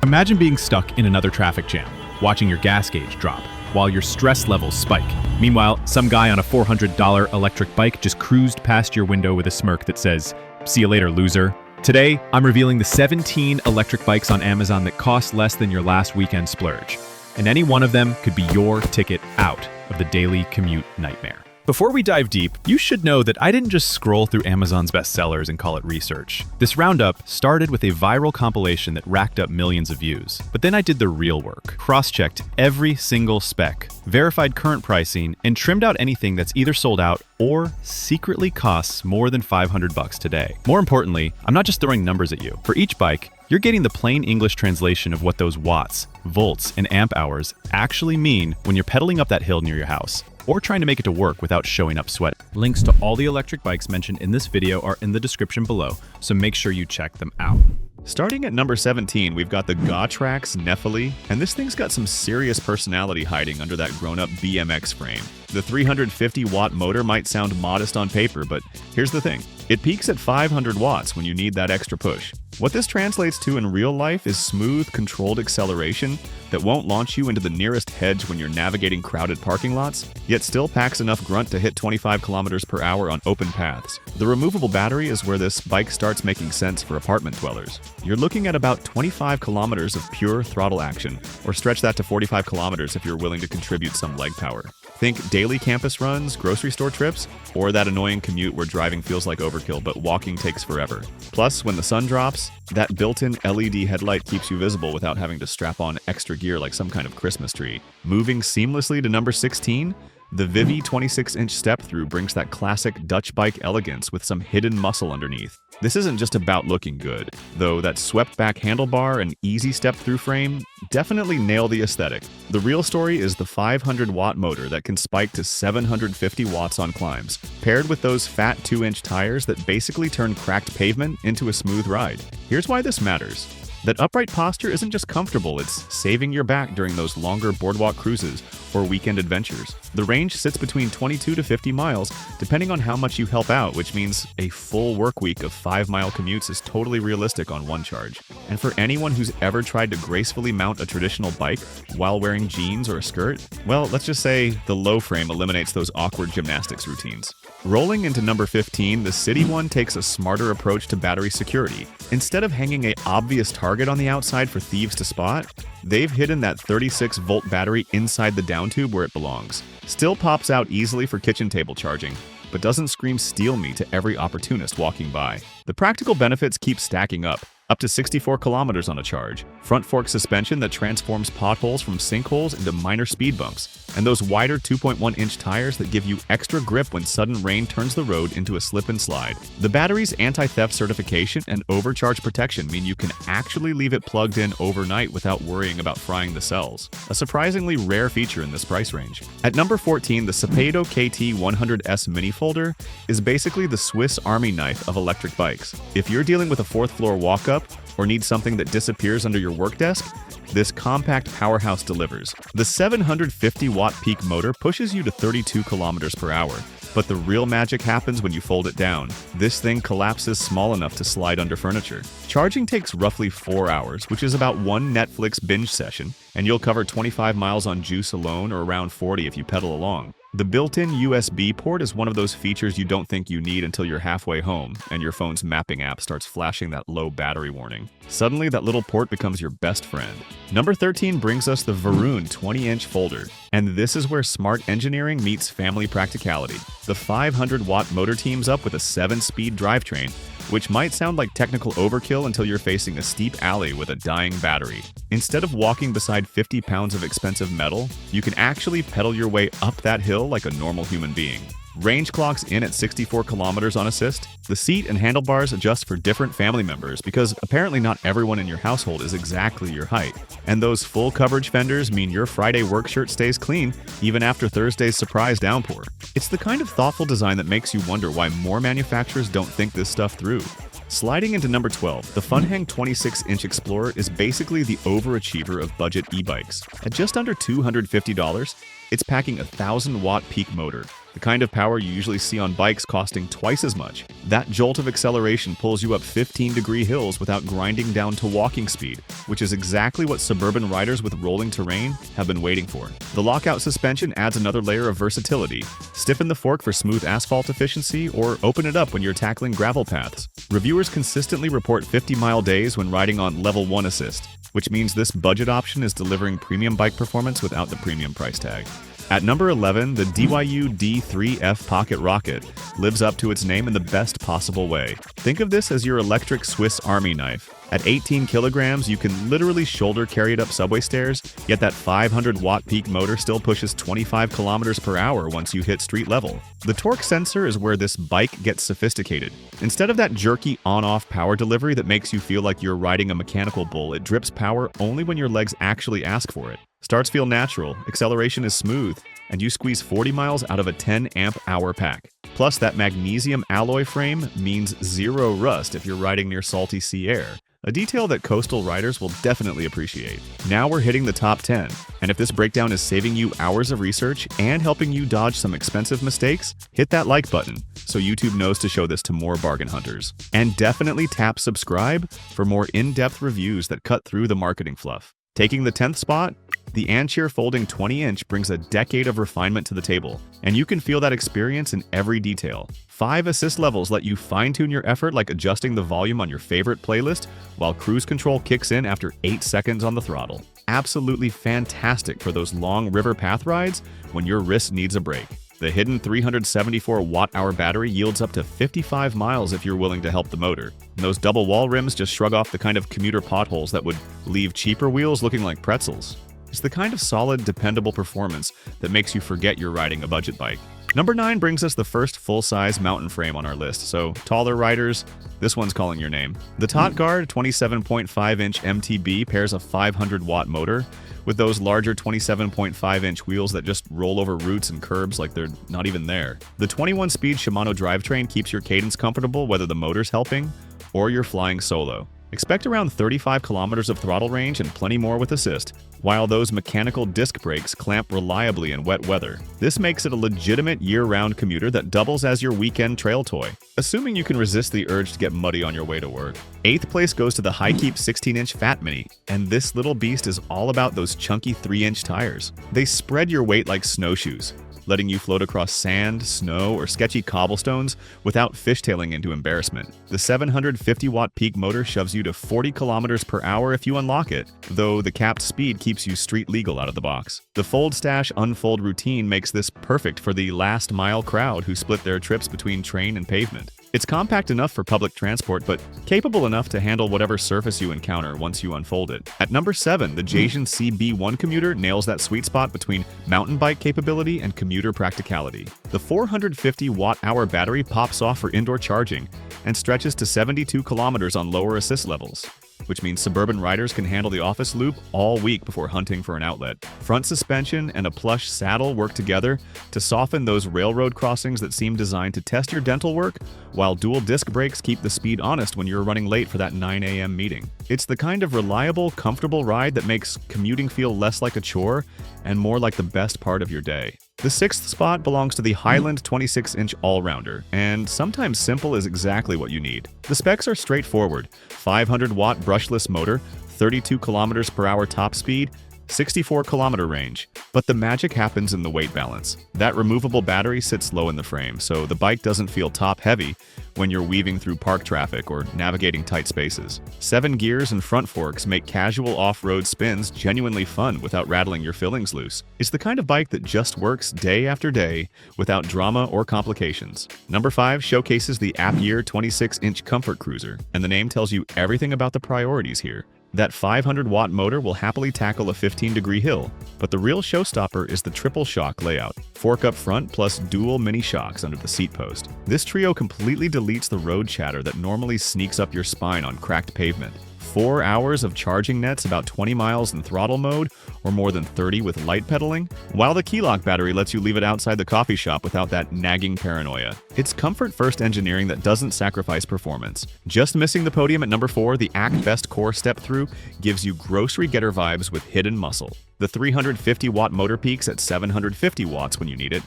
Imagine being stuck in another traffic jam, watching your gas gauge drop, while your stress levels spike. Meanwhile, some guy on a $400 electric bike just cruised past your window with a smirk that says, "See you later, loser." Today, I'm revealing the 17 electric bikes on Amazon that cost less than your last weekend splurge. And any one of them could be your ticket out of the daily commute nightmare. Before we dive deep, you should know that I didn't just scroll through Amazon's bestsellers and call it research. This roundup started with a viral compilation that racked up millions of views. But then I did the real work, cross-checked every single spec, verified current pricing, and trimmed out anything that's either sold out or secretly costs more than $500 today. More importantly, I'm not just throwing numbers at you. For each bike, you're getting the plain English translation of what those watts, volts, and amp hours actually mean when you're pedaling up that hill near your house, or trying to make it to work without showing up sweat. Links to all the electric bikes mentioned in this video are in the description below, so make sure you check them out. Starting at number 17, we've got the Gawtrax Nephili, and this thing's got some serious personality hiding under that grown-up BMX frame. The 350-watt motor might sound modest on paper, but here's the thing. It peaks at 500 watts when you need that extra push. What this translates to in real life is smooth, controlled acceleration that won't launch you into the nearest hedge when you're navigating crowded parking lots, yet still packs enough grunt to hit 25 kilometers per hour on open paths. The removable battery is where this bike starts making sense for apartment dwellers. You're looking at about 25 kilometers of pure throttle action, or stretch that to 45 kilometers if you're willing to contribute some leg power. Think daily campus runs, grocery store trips, or that annoying commute where driving feels like overkill but walking takes forever. Plus, when the sun drops, that built-in LED headlight keeps you visible without having to strap on extra gear like some kind of Christmas tree. Moving seamlessly to number 16, the Vivi 26-inch step-through brings that classic Dutch bike elegance with some hidden muscle underneath. This isn't just about looking good, though that swept-back handlebar and easy step-through frame definitely nail the aesthetic. The real story is the 500-watt motor that can spike to 750 watts on climbs, paired with those fat 2-inch tires that basically turn cracked pavement into a smooth ride. Here's why this matters. That upright posture isn't just comfortable, it's saving your back during those longer boardwalk cruises or weekend adventures. The range sits between 22 to 50 miles, depending on how much you help out, which means a full work week of 5-mile commutes is totally realistic on one charge. And for anyone who's ever tried to gracefully mount a traditional bike while wearing jeans or a skirt, well, let's just say the low frame eliminates those awkward gymnastics routines. Rolling into number 15, the City One takes a smarter approach to battery security. Instead of hanging an obvious target on the outside for thieves to spot, they've hidden that 36-volt battery inside the down tube where it belongs. Still pops out easily for kitchen table charging, but doesn't scream steal me to every opportunist walking by. The practical benefits keep stacking up to 64 kilometers on a charge, front fork suspension that transforms potholes from sinkholes into minor speed bumps, and those wider 2.1-inch tires that give you extra grip when sudden rain turns the road into a slip and slide. The battery's anti-theft certification and overcharge protection mean you can actually leave it plugged in overnight without worrying about frying the cells, a surprisingly rare feature in this price range. At number 14, the Sapedo KT100S Mini Folder is basically the Swiss Army knife of electric bikes. If you're dealing with a fourth-floor walk-up, or need something that disappears under your work desk, this compact powerhouse delivers. The 750-watt peak motor pushes you to 32 kilometers per hour, but the real magic happens when you fold it down. This thing collapses small enough to slide under furniture. Charging takes roughly 4 hours, which is about one Netflix binge session, and you'll cover 25 miles on juice alone or around 40 if you pedal along. The built-in USB port is one of those features you don't think you need until you're halfway home and your phone's mapping app starts flashing that low battery warning. Suddenly, that little port becomes your best friend. Number 13 brings us the Varun 20-inch folder, and this is where smart engineering meets family practicality. The 500-watt motor teams up with a 7-speed drivetrain, which might sound like technical overkill until you're facing a steep alley with a dying battery. Instead of walking beside 50 pounds of expensive metal, you can actually pedal your way up that hill like a normal human being. Range clocks in at 64 kilometers on assist. The seat and handlebars adjust for different family members because apparently not everyone in your household is exactly your height. And those full coverage fenders mean your Friday work shirt stays clean even after Thursday's surprise downpour. It's the kind of thoughtful design that makes you wonder why more manufacturers don't think this stuff through. Sliding into number 12, the Funhang 26-inch Explorer is basically the overachiever of budget e-bikes. At just under $250, it's packing a 1,000-watt peak motor, the kind of power you usually see on bikes costing twice as much. That jolt of acceleration pulls you up 15-degree hills without grinding down to walking speed, which is exactly what suburban riders with rolling terrain have been waiting for. The lockout suspension adds another layer of versatility. Stiffen the fork for smooth asphalt efficiency, or open it up when you're tackling gravel paths. Reviewers consistently report 50-mile days when riding on level 1 assist, which means this budget option is delivering premium bike performance without the premium price tag. At number 11, the DYU D3F Pocket Rocket lives up to its name in the best possible way. Think of this as your electric Swiss Army knife. At 18 kilograms, you can literally shoulder carry it up subway stairs, yet that 500-watt peak motor still pushes 25 kilometers per hour once you hit street level. The torque sensor is where this bike gets sophisticated. Instead of that jerky on-off power delivery that makes you feel like you're riding a mechanical bull, it drips power only when your legs actually ask for it. Starts feel natural, acceleration is smooth, and you squeeze 40 miles out of a 10 amp-hour pack. Plus, that magnesium alloy frame means zero rust if you're riding near salty sea air, a detail that coastal riders will definitely appreciate. Now we're hitting the top 10, and if this breakdown is saving you hours of research and helping you dodge some expensive mistakes, hit that like button so YouTube knows to show this to more bargain hunters. And definitely tap subscribe for more in-depth reviews that cut through the marketing fluff. Taking the 10th spot, the Ancheer Folding 20-inch brings a decade of refinement to the table, and you can feel that experience in every detail. 5 assist levels let you fine-tune your effort, like adjusting the volume on your favorite playlist, while cruise control kicks in after 8 seconds on the throttle. Absolutely fantastic for those long river path rides when your wrist needs a break. The hidden 374 watt-hour battery yields up to 55 miles if you're willing to help the motor. And those double wall rims just shrug off the kind of commuter potholes that would leave cheaper wheels looking like pretzels. It's the kind of solid, dependable performance that makes you forget you're riding a budget bike. Number 9 brings us the first full-size mountain frame on our list, so taller riders, this one's calling your name. The Tot Guard 27.5-inch MTB pairs a 500-watt motor with those larger 27.5-inch wheels that just roll over roots and curbs like they're not even there. The 21-speed Shimano drivetrain keeps your cadence comfortable whether the motor's helping or you're flying solo. Expect around 35 kilometers of throttle range and plenty more with assist, while those mechanical disc brakes clamp reliably in wet weather. This makes it a legitimate year-round commuter that doubles as your weekend trail toy, assuming you can resist the urge to get muddy on your way to work. 8th place goes to the Hi-Keep 16-inch Fat Mini, and this little beast is all about those chunky 3-inch tires. They spread your weight like snowshoes, letting you float across sand, snow, or sketchy cobblestones without fishtailing into embarrassment. The 750-watt peak motor shoves you to 40 kilometers per hour if you unlock it, though the capped speed keeps you street legal out of the box. The fold stash unfold routine makes this perfect for the last mile crowd who split their trips between train and pavement. It's compact enough for public transport, but capable enough to handle whatever surface you encounter once you unfold it. At number 7, the Jason CB1 commuter nails that sweet spot between mountain bike capability and commuter practicality. The 450 watt-hour battery pops off for indoor charging and stretches to 72 kilometers on lower assist levels, which means suburban riders can handle the office loop all week before hunting for an outlet. Front suspension and a plush saddle work together to soften those railroad crossings that seem designed to test your dental work, while dual disc brakes keep the speed honest when you're running late for that 9 a.m. meeting. It's the kind of reliable, comfortable ride that makes commuting feel less like a chore and more like the best part of your day. The 6th spot belongs to the Highland 26-inch Allrounder, and sometimes simple is exactly what you need. The specs are straightforward: 500-watt brushless motor, 32 kilometers per hour top speed, 64-kilometer range. But the magic happens in the weight balance. That removable battery sits low in the frame, so the bike doesn't feel top-heavy when you're weaving through park traffic or navigating tight spaces. 7 gears and front forks make casual off-road spins genuinely fun without rattling your fillings loose. It's the kind of bike that just works day after day without drama or complications. Number 5 showcases the Appier 26-inch Comfort Cruiser, and the name tells you everything about the priorities here. That 500-watt motor will happily tackle a 15-degree hill, but the real showstopper is the triple shock layout. Fork up front plus dual mini shocks under the seat post. This trio completely deletes the road chatter that normally sneaks up your spine on cracked pavement. 4 hours of charging nets about 20 miles in throttle mode, or more than 30 with light pedaling, while the key-lock battery lets you leave it outside the coffee shop without that nagging paranoia. It's comfort-first engineering that doesn't sacrifice performance. Just missing the podium at number 4, the Act Best Core step-through gives you grocery getter vibes with hidden muscle. The 350-watt motor peaks at 750 watts when you need it,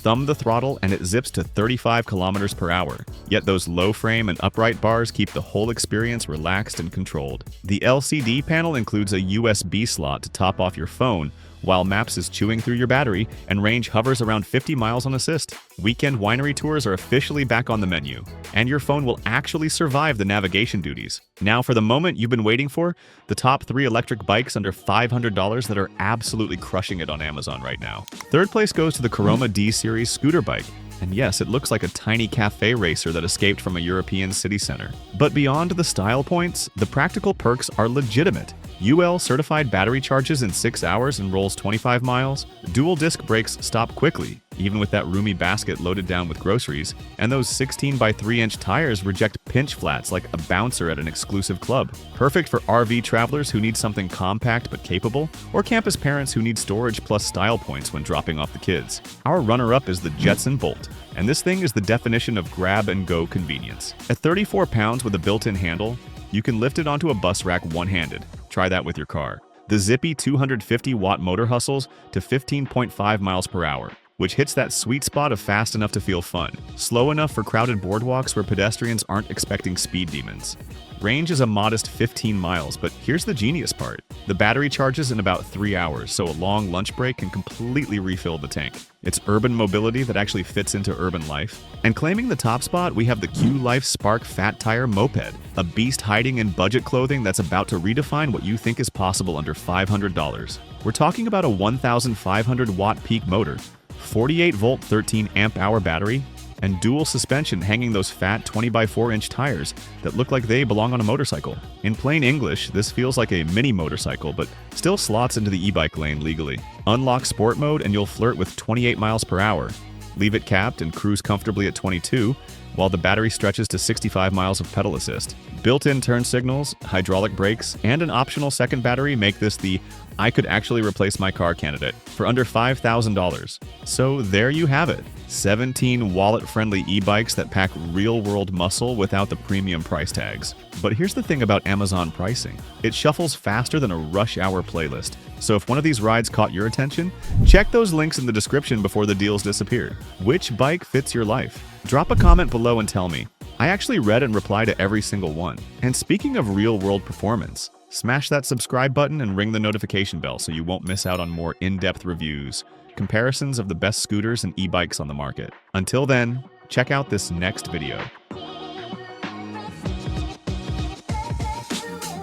thumb the throttle and it zips to 35 kilometers per hour. Yet those low frame and upright bars keep the whole experience relaxed and controlled. The LCD panel includes a USB slot to top off your phone, while Maps is chewing through your battery and range hovers around 50 miles on assist. Weekend winery tours are officially back on the menu, and your phone will actually survive the navigation duties. Now for the moment you've been waiting for, the top 3 electric bikes under $500 that are absolutely crushing it on Amazon right now. Third place goes to the Kuroma D-Series scooter bike. And yes, it looks like a tiny cafe racer that escaped from a European city center. But beyond the style points, the practical perks are legitimate. UL certified battery charges in 6 hours and rolls 25 miles. Dual disc brakes stop quickly, even with that roomy basket loaded down with groceries. And those 16 by 3-inch tires reject pinch flats like a bouncer at an exclusive club. Perfect for RV travelers who need something compact but capable, or campus parents who need storage plus style points when dropping off the kids. Our runner-up is the Jetson Bolt. And this thing is the definition of grab-and-go convenience. At 34 pounds with a built-in handle, you can lift it onto a bus rack one-handed. Try that with your car. The zippy 250-watt motor hustles to 15.5 miles per hour, which hits that sweet spot of fast enough to feel fun, slow enough for crowded boardwalks where pedestrians aren't expecting speed demons. Range is a modest 15 miles, but here's the genius part. The battery charges in about 3 hours, so a long lunch break can completely refill the tank. It's urban mobility that actually fits into urban life. And claiming the top spot, we have the Q-Life Spark Fat Tire Moped, a beast hiding in budget clothing that's about to redefine what you think is possible under $500. We're talking about a 1,500-watt peak motor, 48-volt 13-amp-hour battery, and dual suspension hanging those fat 20 by 4-inch tires that look like they belong on a motorcycle. In plain English, this feels like a mini motorcycle, but still slots into the e-bike lane legally. Unlock sport mode and you'll flirt with 28 miles per hour. Leave it capped and cruise comfortably at 22, while the battery stretches to 65 miles of pedal assist. Built-in turn signals, hydraulic brakes, and an optional second battery make this the I could actually replace my car candidate for under $5,000. So there you have it. 17 wallet-friendly e-bikes that pack real-world muscle without the premium price tags. But here's the thing about Amazon pricing. It shuffles faster than a rush hour playlist. So if one of these rides caught your attention, check those links in the description before the deals disappear. Which bike fits your life? Drop a comment below and tell me. I actually read and reply to every single one. And speaking of real-world performance, smash that subscribe button and ring the notification bell so you won't miss out on more in-depth reviews, comparisons of the best scooters and e-bikes on the market. Until then, check out this next video.